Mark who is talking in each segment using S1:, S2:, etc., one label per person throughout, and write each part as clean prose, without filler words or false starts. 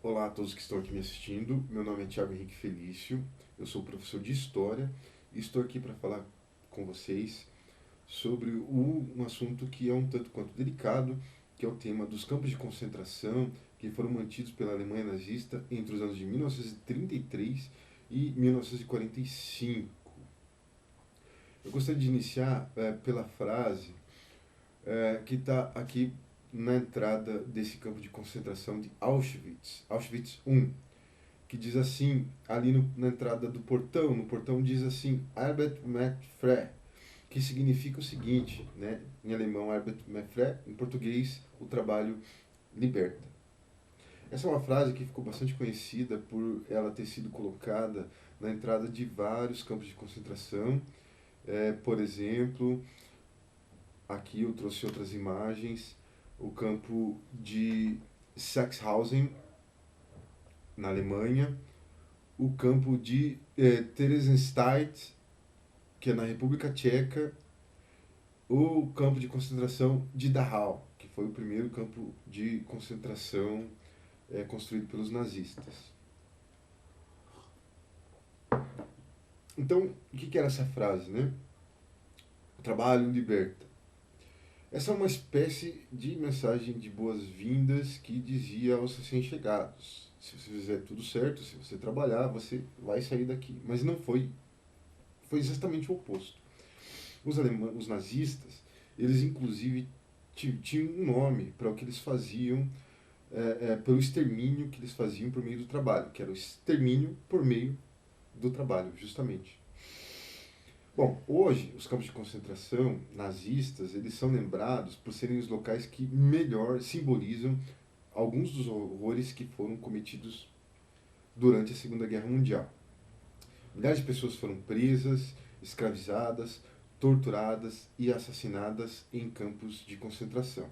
S1: Olá a todos que estão aqui me assistindo. Meu nome é Thiago Henrique Felício, eu sou professor de História e estou aqui para falar com vocês sobre um assunto que é um tanto quanto delicado, que é o tema dos campos de concentração que foram mantidos pela Alemanha nazista entre os anos de 1933 e 1945. Eu gostaria de iniciar pela frase que está aqui na entrada desse campo de concentração de Auschwitz, Auschwitz I, que diz assim, ali na entrada do portão, no portão diz assim, Arbeit macht frei, que significa o seguinte, né, em alemão Arbeit macht frei, em português, o trabalho liberta. Essa é uma frase que ficou bastante conhecida por ela ter sido colocada na entrada de vários campos de concentração. Por exemplo, aqui eu trouxe outras imagens, o campo de Sachsenhausen, na Alemanha, o campo de Theresienstadt, que é na República Tcheca, o campo de concentração de Dachau, que foi o primeiro campo de concentração construído pelos nazistas. Então, o que era essa frase, né? O trabalho liberta. Essa é uma espécie de mensagem de boas-vindas que dizia aos recém-chegados: se você fizer tudo certo, se você trabalhar, você vai sair daqui. Mas não foi. Foi exatamente o oposto. Os nazistas, eles inclusive tinham um nome para o que eles faziam, pelo extermínio que eles faziam por meio do trabalho, que era o extermínio por meio do trabalho, justamente. Bom, hoje os campos de concentração nazistas, eles são lembrados por serem os locais que melhor simbolizam alguns dos horrores que foram cometidos durante a Segunda Guerra Mundial. Milhares de pessoas foram presas, escravizadas, torturadas e assassinadas em campos de concentração.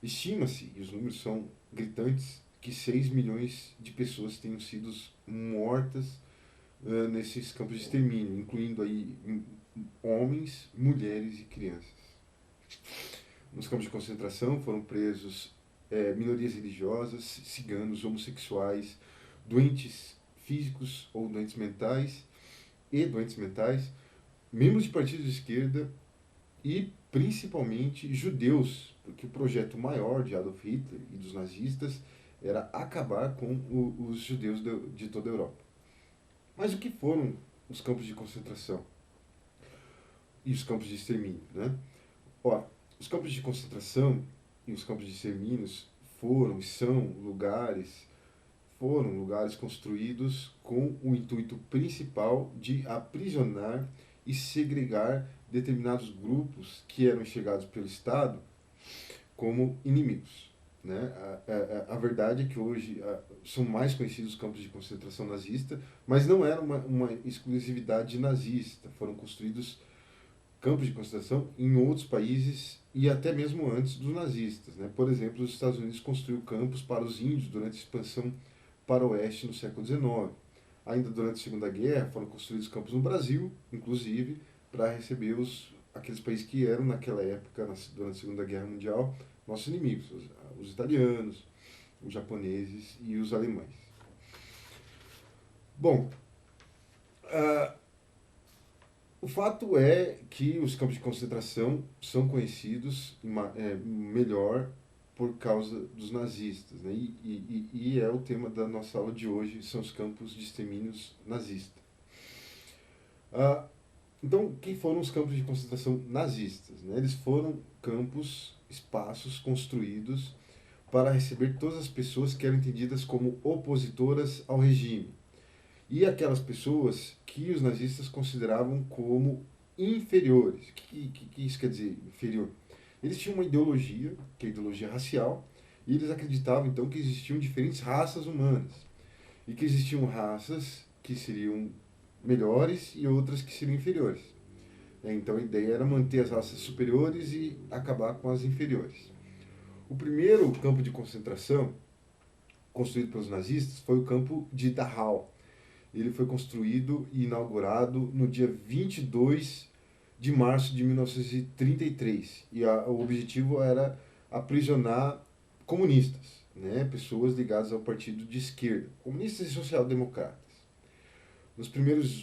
S1: Estima-se, e os números são gritantes, que 6 milhões de pessoas tenham sido mortas nesses campos de extermínio, incluindo aí homens, mulheres e crianças. Nos campos de concentração foram presos minorias religiosas, ciganos, homossexuais, doentes físicos ou doentes mentais e doentes mentais, membros de partidos de esquerda e principalmente judeus, porque o projeto maior de Adolf Hitler e dos nazistas era acabar com os judeus de toda a Europa. Mas o que foram os campos de concentração e os campos de extermínio, né? Ora, os campos de concentração e os campos de extermínios foram e são foram lugares construídos com o intuito principal de aprisionar e segregar determinados grupos que eram enxergados pelo Estado como inimigos. Né? A verdade é que hoje são mais conhecidos os campos de concentração nazista, mas não era uma exclusividade nazista. Foram construídos campos de concentração em outros países e até mesmo antes dos nazistas. Né? Por exemplo, os Estados Unidos construiu campos para os índios durante a expansão para o oeste no século XIX. Ainda durante a Segunda Guerra foram construídos campos no Brasil, inclusive, para receber aqueles países que eram naquela época, durante a Segunda Guerra Mundial, nossos inimigos, os italianos, os japoneses e os alemães. Bom, uh, o fato é que os campos de concentração são conhecidos melhor por causa dos nazistas. Né? E é o tema da nossa aula de hoje, são os campos de extermínios nazistas. Uh, então, quem foram os campos de concentração nazistas? Né? Eles foram campos, espaços construídos para receber todas as pessoas que eram entendidas como opositoras ao regime e aquelas pessoas que os nazistas consideravam como inferiores. O que isso quer dizer, inferior? Eles tinham uma ideologia, que é a ideologia racial, e eles acreditavam então que existiam diferentes raças humanas e que existiam raças que seriam melhores e outras que seriam inferiores. Então a ideia era manter as raças superiores e acabar com as inferiores. O primeiro campo de concentração construído pelos nazistas foi o campo de Dachau. Ele foi construído e inaugurado no dia 22 de março de 1933. O objetivo era aprisionar comunistas. né, pessoas ligadas ao partido de esquerda, comunistas e social-democratas.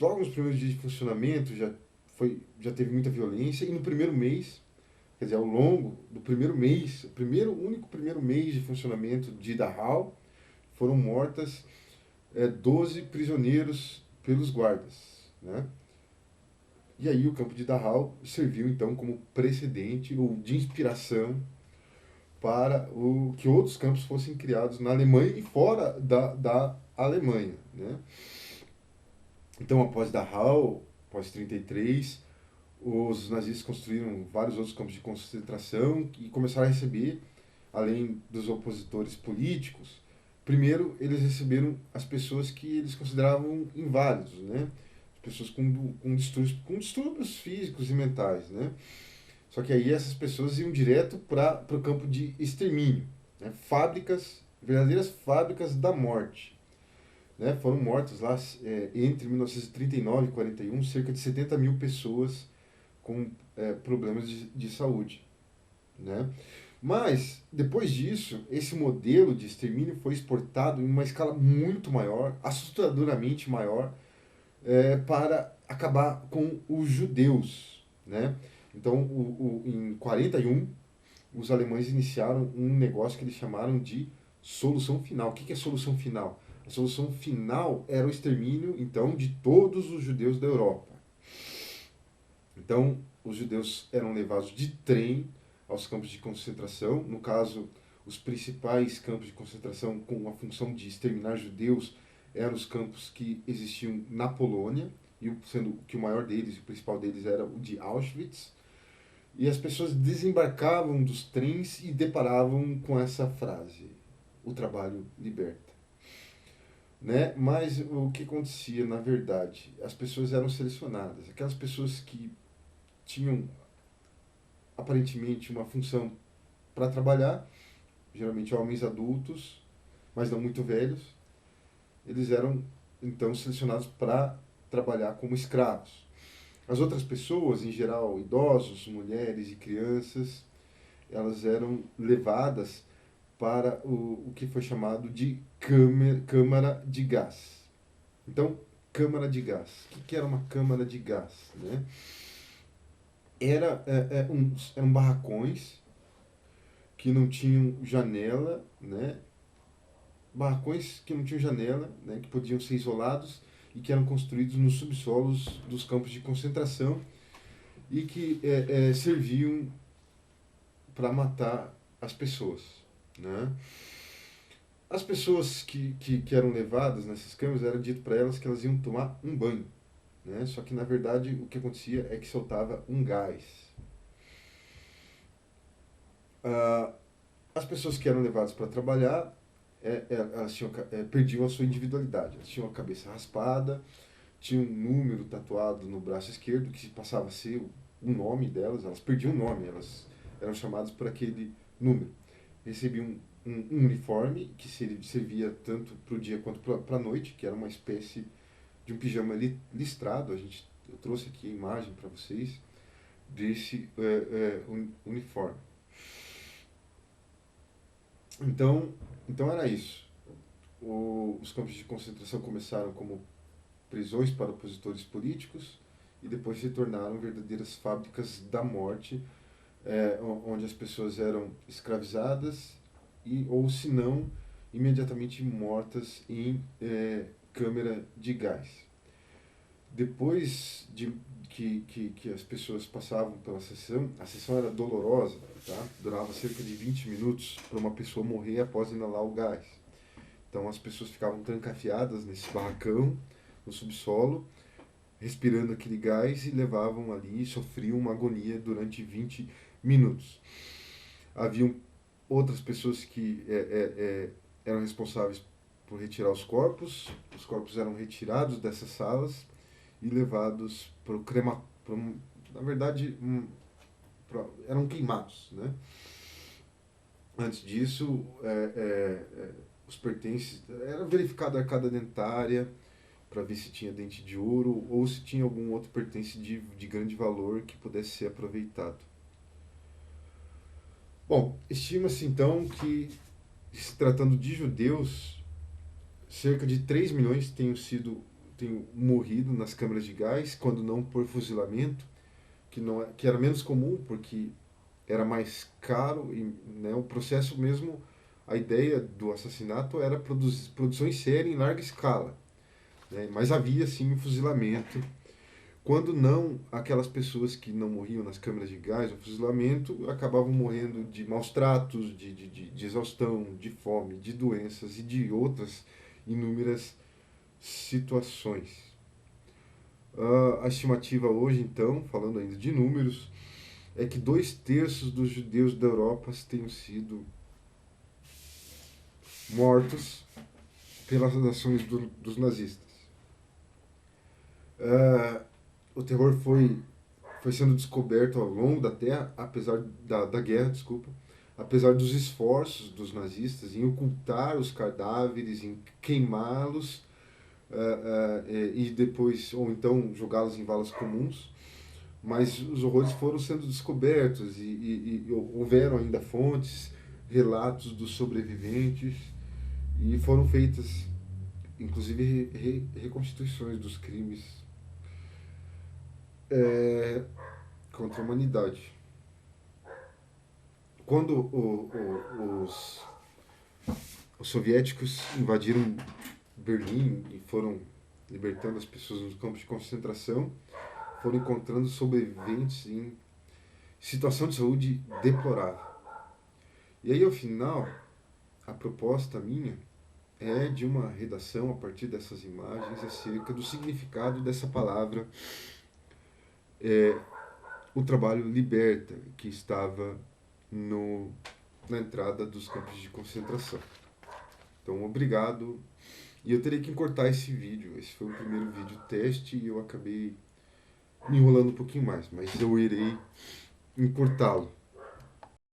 S1: Logo nos primeiros dias de funcionamento já teve muita violência, e no primeiro mês, quer dizer, ao longo do primeiro mês, único primeiro mês de funcionamento de Dachau, foram mortas 12 prisioneiros pelos guardas, né? E aí o campo de Dachau serviu então como precedente ou de inspiração para que outros campos fossem criados na Alemanha e fora da Alemanha, né? Então, após Dachau, após 33, os nazistas construíram vários outros campos de concentração e começaram a receber, além dos opositores políticos, primeiro eles receberam as pessoas que eles consideravam inválidos, né? Pessoas com distúrbios físicos e mentais, né? Só que aí essas pessoas iam direto para o campo de extermínio, né? Verdadeiras fábricas da morte, né? Foram mortas lá entre 1939 e 41 cerca de 70 mil pessoas com problemas de saúde, né? Mas, depois disso, esse modelo de extermínio foi exportado em uma escala muito maior, assustadoramente maior, para acabar com os judeus, né? Então, em 41, os alemães iniciaram um negócio que eles chamaram de solução final. O que é solução final? A solução final era o extermínio, então, de todos os judeus da Europa. Então, os judeus eram levados de trem aos campos de concentração. No caso, os principais campos de concentração com a função de exterminar judeus eram os campos que existiam na Polônia, e sendo que o maior deles, o principal deles, era o de Auschwitz. E as pessoas desembarcavam dos trens e deparavam com essa frase: o trabalho liberta. Né? Mas o que acontecia, na verdade? As pessoas eram selecionadas. Aquelas pessoas que tinham aparentemente uma função para trabalhar, geralmente homens adultos, mas não muito velhos, eles eram então selecionados para trabalhar como escravos. As outras pessoas, em geral idosos, mulheres e crianças, elas eram levadas para o que foi chamado de câmara de gás. Então, câmara de gás. O que era uma câmara de gás? Né? Eram barracões que não tinham janela, né? Barracões que não tinham janela, né? Que podiam ser isolados e que eram construídos nos subsolos dos campos de concentração e que serviam para matar as pessoas, né? As pessoas que eram levadas nessas câmaras, era dito para elas que elas iam tomar um banho, né? Só que na verdade o que acontecia é que soltava um gás. As pessoas que eram levadas para trabalhar, elas perdiam a sua individualidade. Elas tinham a cabeça raspada, tinham um número tatuado no braço esquerdo que passava a ser o nome delas. Elas perdiam o nome, elas eram chamadas por aquele número. Recebiam um uniforme que servia tanto para o dia quanto para a noite, que era uma espécie de um pijama listrado. Eu trouxe aqui a imagem para vocês desse uniforme. Então era isso. Os campos de concentração começaram como prisões para opositores políticos e depois se tornaram verdadeiras fábricas da morte, onde as pessoas eram escravizadas ou, se não, imediatamente mortas em câmara de gás. Depois que as pessoas passavam pela sessão, a sessão era dolorosa, tá? Durava cerca de 20 minutos para uma pessoa morrer após inalar o gás. Então as pessoas ficavam trancafiadas nesse barracão, no subsolo, respirando aquele gás e levavam ali, sofriam uma agonia durante 20 minutos. Haviam outras pessoas que eram responsáveis por retirar os corpos eram retirados dessas salas e levados para o crematório. Na verdade, eram queimados, né? Antes disso, os pertences, era verificada a arcada dentária para ver se tinha dente de ouro ou se tinha algum outro pertence de grande valor que pudesse ser aproveitado. Bom, estima-se então que se tratando de judeus, cerca de 3 milhões tenham morrido nas câmaras de gás, quando não por fuzilamento, que era menos comum porque era mais caro e, né, o processo mesmo, a ideia do assassinato era produção em série em larga escala, né, mas havia sim um fuzilamento. Quando não, aquelas pessoas que não morriam nas câmeras de gás, o fuzilamento, acabavam morrendo de maus tratos, de exaustão, de fome, de doenças e de outras inúmeras situações. A estimativa hoje, então, falando ainda de números, é que 2/3 dos judeus da Europa tenham sido mortos pelas ações dos nazistas. O terror foi sendo descoberto ao longo da Terra, apesar da guerra, desculpa, apesar dos esforços dos nazistas em ocultar os cadáveres, em queimá-los e depois, ou então jogá-los em valas comuns, mas os horrores foram sendo descobertos e houveram ainda fontes, relatos dos sobreviventes e foram feitas, inclusive, reconstituições dos crimes contra a humanidade. Quando os soviéticos invadiram Berlim e foram libertando as pessoas nos campos de concentração, foram encontrando sobreviventes em situação de saúde deplorável. E aí, ao final, a proposta minha é de uma redação a partir dessas imagens acerca do significado dessa palavra, o trabalho liberta, que estava na entrada dos campos de concentração. Então, obrigado. E eu terei que encurtar esse vídeo. Esse foi o primeiro vídeo teste e eu acabei me enrolando um pouquinho mais, mas eu irei encurtá-lo.